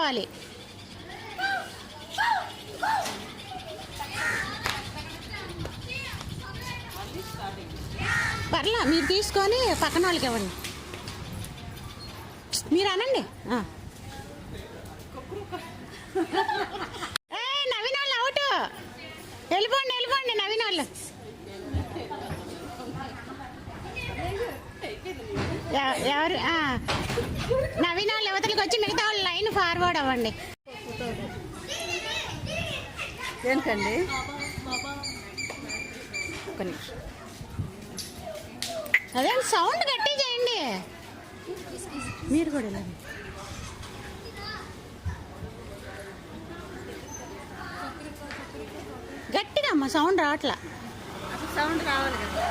తీసుకోవాలి. పర్లా మీరు తీసుకొని పక్కన వాళ్ళకి ఇవ్వండి. మీరు అనండి. నవీన్ వాళ్ళు అవుట్. వెళ్ళిపోండి వెళ్ళిపోండి నవీన్ వాళ్ళు. ఎవరు నవీన్ వాళ్ళు యువతలకు వచ్చి మిగతా వాళ్ళు లైన్ ఫార్వర్డ్ అవ్వండి. దేనికండి? ఒక్క నిమిషం. అదే సౌండ్ గట్టి చేయండి. మీరు కూడా ఇలా గట్టిగా అమ్మ, సౌండ్ రావట్లా. సౌండ్ రావాలి కదా.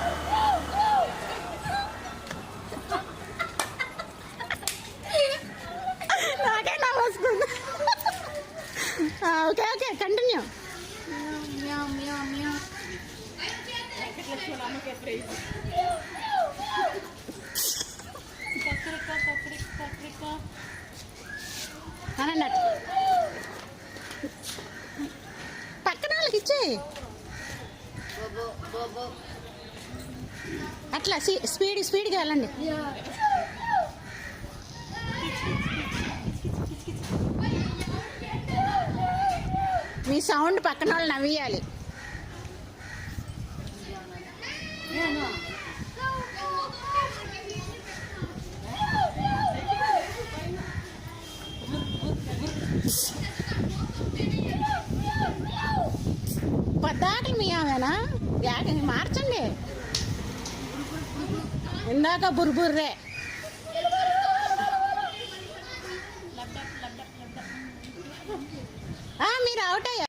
నాకే నవ్వు వస్తుంది. Okay okay continue. అన్నట్టు పక్కన వాళ్ళకి ఇచ్చేయి. అట్లా స్పీడ్గా వెళ్ళండి. మీ సౌండ్ పక్కన వాళ్ళు నవ్వియాలి. పద్దాకలు మీ ఆమెనా మార్చండి. ఇందాక బుర్బుర్రే. మీరు అవుట్ అయ్యా.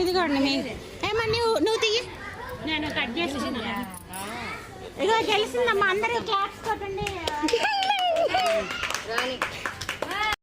ఇదిగోండి ఏమన్నా నువ్వు తీయి. నేను కట్ చేసి ఇగో తెలిసిందమ్మా. అందరూ క్లాప్స్ కొట్టండి.